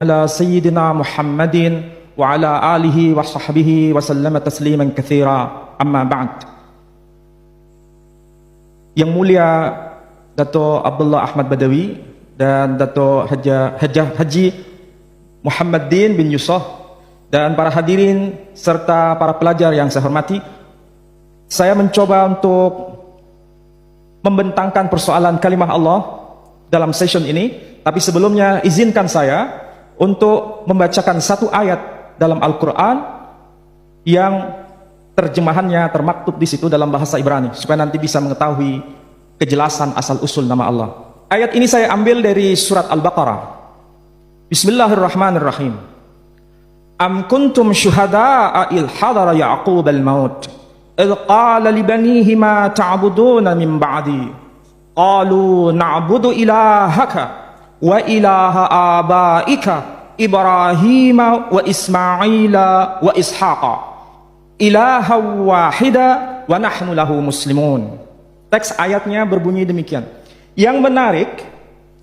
على سيدنا محمد وعلى آله وصحبه وسلم تسليما كثيرا أما بعد. Yang mulia Dato' Abdullah Ahmad Badawi dan Dato' Haji Muhammadin bin Yusuf dan para hadirin serta para pelajar yang saya hormati, saya mencoba untuk membentangkan persoalan kalimah Allah dalam session ini. Tapi sebelumnya izinkan saya untuk membacakan satu ayat dalam Al-Quran yang terjemahannya termaktub di situ dalam bahasa Ibrani, supaya nanti bisa mengetahui kejelasan asal-usul nama Allah. Ayat ini saya ambil dari surat Al-Baqarah. Bismillahirrahmanirrahim. Am kuntum syuhada'a il hadara Ya'qub al-maut idh qala li banihi ma ta'buduna min ba'di qalu na'budu ilahaka wa ilaha abaika Ibrahim wa Ismaila wa Ishaqa ilaha wahida wa nahnu lahu muslimun. Teks ayatnya berbunyi demikian. Yang menarik,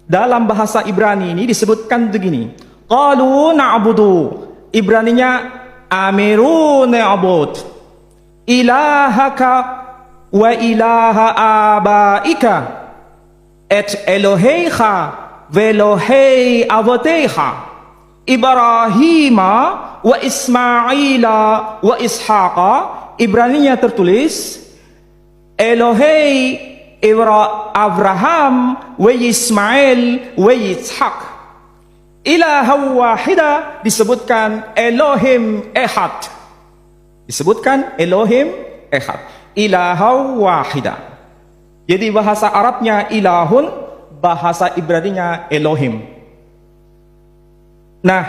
dalam bahasa Ibrani ini disebutkan begini, qalu na'budu, Ibraninya amiru na'bud ilahaka wa ilaha abaika et eloheicha velohei avotecha Ibrahim wa Ismaila wa Ishaqa. Ibraninya tertulis Elohei Abraham wa Ismail wa Ishaq. Ilaha wahida disebutkan Elohim Ehad. Disebutkan Elohim Ehad. Ilaha wahida. Jadi bahasa Arabnya ilahun, bahasa Ibraninya Elohim. Nah,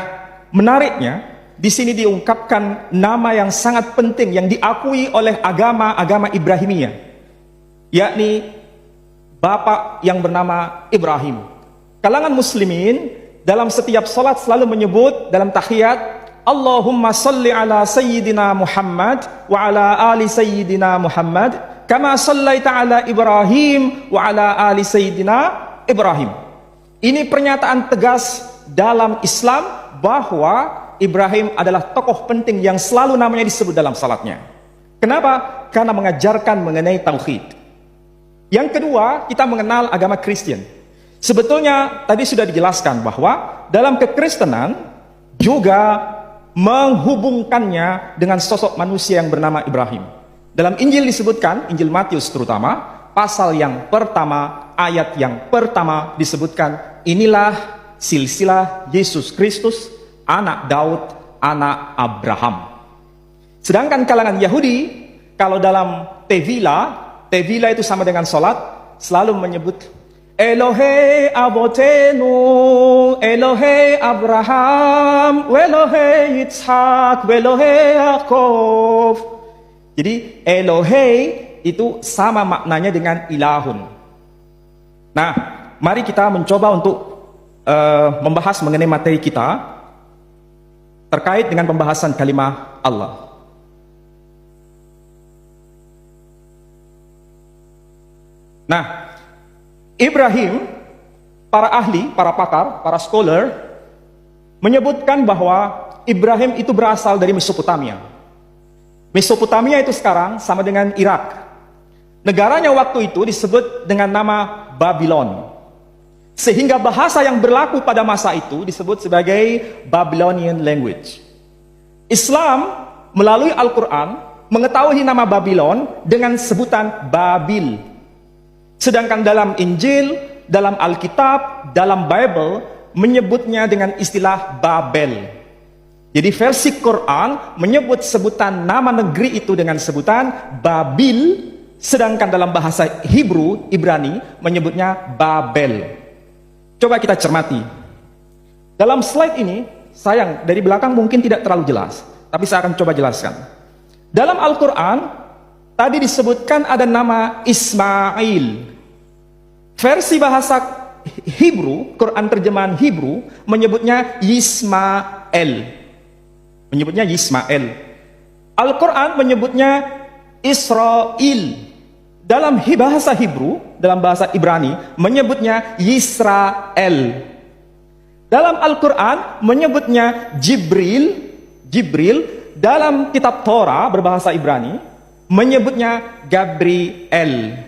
menariknya di sini diungkapkan nama yang sangat penting yang diakui oleh agama Ibrahimiyah, yakni bapak yang bernama Ibrahim. Kalangan muslimin dalam setiap salat selalu menyebut dalam tahiyat, Allahumma salli ala sayyidina Muhammad wa ala ali sayyidina Muhammad kama sallaita ala Ibrahim wa ala ali sayyidina Ibrahim. Ini pernyataan tegas dalam Islam bahwa Ibrahim adalah tokoh penting yang selalu namanya disebut dalam salatnya. Kenapa? Karena mengajarkan mengenai tauhid. Yang kedua, kita mengenal agama Kristen. Sebetulnya tadi sudah dijelaskan bahwa dalam kekristenan juga menghubungkannya dengan sosok manusia yang bernama Ibrahim. Dalam Injil disebutkan, Injil Matius terutama, pasal yang pertama, ayat yang pertama disebutkan, inilah silsilah Yesus Kristus, anak Daud, anak Abraham. Sedangkan kalangan Yahudi, kalau dalam Tevila itu sama dengan salat, selalu menyebut Elohe Abotenu, Elohe Abraham, Elohe Yitzhak, Elohe Yaakov. Jadi Elohe itu sama maknanya dengan ilahun. Nah, mari kita mencoba untuk membahas mengenai materi kita terkait dengan pembahasan kalimah Allah. Nah, Ibrahim, para ahli, para pakar, para scholar menyebutkan bahwa Ibrahim itu berasal dari Mesopotamia. Mesopotamia itu sekarang sama dengan Irak. Negaranya waktu itu disebut dengan nama Babylon. Sehingga bahasa yang berlaku pada masa itu disebut sebagai Babylonian language. Islam melalui Al-Quran mengetahui nama Babylon dengan sebutan Babil. Sedangkan dalam Injil, dalam Alkitab, dalam Bible menyebutnya dengan istilah Babel. Jadi versi Quran menyebut sebutan nama negeri itu dengan sebutan Babil, sedangkan dalam bahasa Hebrew, Ibrani menyebutnya Babel. Coba kita cermati. Dalam slide ini, sayang dari belakang mungkin tidak terlalu jelas, tapi saya akan coba jelaskan. Dalam Al-Quran, tadi disebutkan ada nama Ismail. Versi bahasa Hebrew, Quran terjemahan Hebrew, menyebutnya Yismael. Menyebutnya Yismael. Al-Quran menyebutnya Israel. Dalam bahasa Hebrew, dalam bahasa Ibrani, menyebutnya Yisrael. Dalam Al-Quran menyebutnya Jibril. Dalam kitab Torah berbahasa Ibrani menyebutnya Gabriel.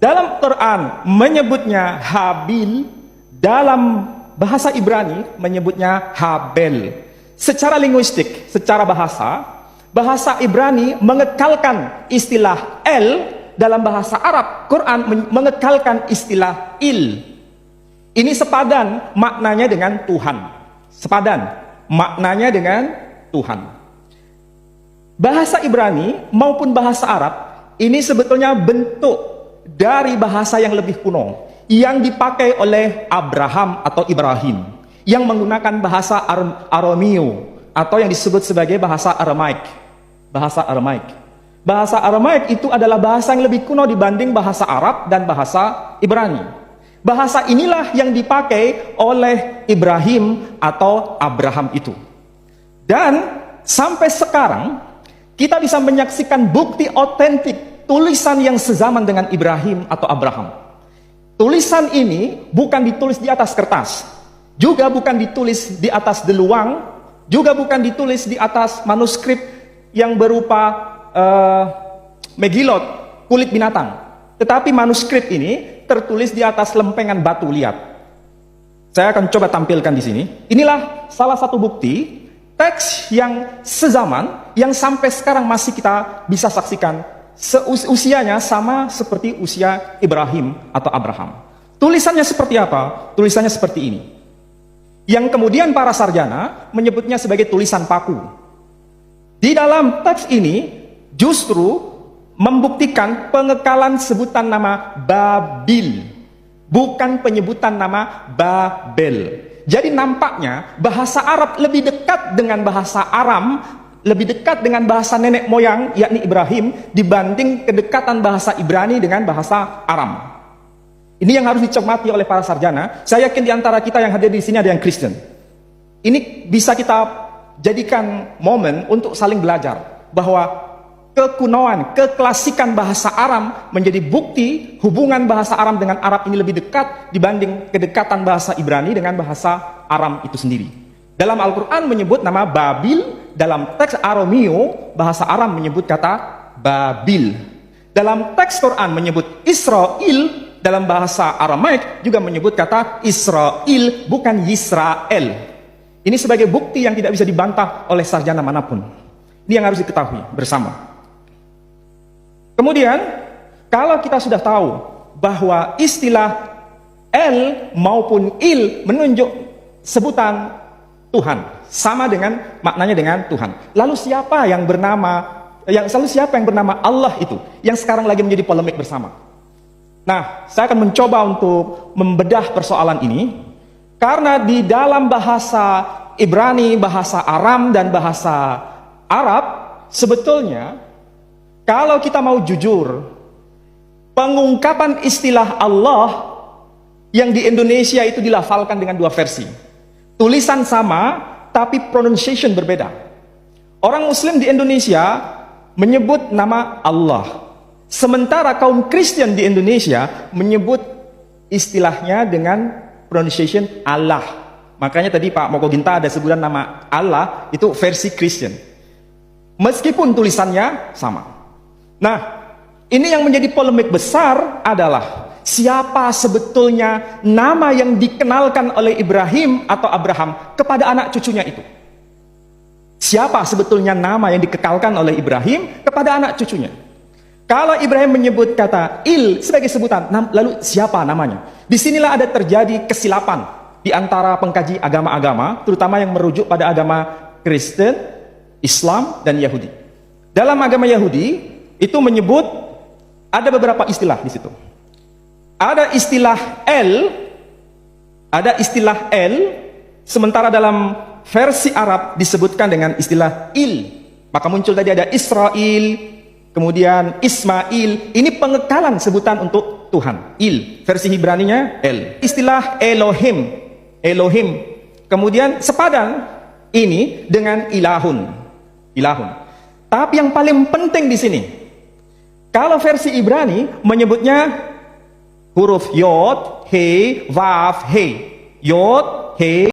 Dalam Quran menyebutnya Habil. Dalam bahasa Ibrani menyebutnya Habel. Secara linguistik, secara bahasa Ibrani mengekalkan istilah El. Dalam bahasa Arab, Quran mengekalkan istilah Il. Ini sepadan maknanya dengan Tuhan. Sepadan maknanya dengan Tuhan. Bahasa Ibrani maupun bahasa Arab ini sebetulnya bentuk dari bahasa yang lebih kuno yang dipakai oleh Abraham atau Ibrahim yang menggunakan bahasa Arameo atau yang disebut sebagai bahasa Aramaik. Bahasa Aramaik itu adalah bahasa yang lebih kuno dibanding bahasa Arab dan bahasa Ibrani. Bahasa inilah yang dipakai oleh Ibrahim atau Abraham itu. Dan sampai sekarang kita bisa menyaksikan bukti otentik tulisan yang sezaman dengan Ibrahim atau Abraham. Tulisan ini bukan ditulis di atas kertas, juga bukan ditulis di atas deluang, juga bukan ditulis di atas manuskrip yang berupa megilot, kulit binatang. Tetapi manuskrip ini tertulis di atas lempengan batu, lihat. Saya akan coba tampilkan di sini. Inilah salah satu bukti teks yang sezaman, yang sampai sekarang masih kita bisa saksikan. Usianya sama seperti usia Ibrahim atau Abraham. Tulisannya seperti apa? Tulisannya seperti ini. Yang kemudian para sarjana menyebutnya sebagai tulisan paku. Di dalam teks ini justru membuktikan pengekalan sebutan nama Babil, bukan penyebutan nama Babel. Jadi nampaknya bahasa Arab lebih dekat dengan bahasa Aram, lebih dekat dengan bahasa nenek moyang yakni Ibrahim dibanding kedekatan bahasa Ibrani dengan bahasa Aram. Ini yang harus dicermati oleh para sarjana. Saya yakin di antara kita yang hadir di sini ada yang Kristen. Ini bisa kita jadikan momen untuk saling belajar bahwa kekunoan, keklasikan bahasa Aram menjadi bukti hubungan bahasa Aram dengan Arab ini lebih dekat dibanding kedekatan bahasa Ibrani dengan bahasa Aram itu sendiri. Dalam Al-Quran menyebut nama Babil, dalam teks Arameo, bahasa Aram menyebut kata Babil. Dalam teks Quran menyebut Israel, dalam bahasa Aramaik juga menyebut kata Israel, bukan Yisrael. Ini sebagai bukti yang tidak bisa dibantah oleh sarjana manapun. Ini yang harus diketahui bersama. Kemudian, kalau kita sudah tahu bahwa istilah El maupun Il menunjuk sebutan Tuhan, sama dengan maknanya dengan Tuhan. Lalu siapa yang bernama Allah itu, yang sekarang lagi menjadi polemik bersama? Nah, saya akan mencoba untuk membedah persoalan ini, karena di dalam bahasa Ibrani, bahasa Aram, dan bahasa Arab, sebetulnya kalau kita mau jujur, pengungkapan istilah Allah yang di Indonesia itu dilafalkan dengan dua versi. Tulisan sama, tapi pronunciation berbeda. Orang Muslim di Indonesia menyebut nama Allah. Sementara kaum Kristen di Indonesia menyebut istilahnya dengan pronunciation Allah. Makanya tadi Pak Moko Ginta ada sebutan nama Allah, itu versi Kristen. Meskipun tulisannya sama. Nah, ini yang menjadi polemik besar adalah siapa sebetulnya nama yang dikenalkan oleh Ibrahim atau Abraham kepada anak cucunya itu. Siapa sebetulnya nama yang dikekalkan oleh Ibrahim kepada anak cucunya. Kalau Ibrahim menyebut kata Il sebagai sebutan, lalu siapa namanya? Disinilah ada terjadi kesilapan di antara pengkaji agama-agama, terutama yang merujuk pada agama Kristen, Islam, dan Yahudi. Dalam agama Yahudi itu menyebut ada beberapa istilah di situ. Ada istilah El, sementara dalam versi Arab disebutkan dengan istilah Il. Maka muncul tadi ada Israel, kemudian Ismail. Ini pengekalan sebutan untuk Tuhan. Il, versi Ibraninya El. Istilah Elohim. Kemudian sepadan ini dengan ilahun. Tapi yang paling penting di sini, kalau versi Ibrani menyebutnya huruf Yod, He, Vav, He. Yod, He,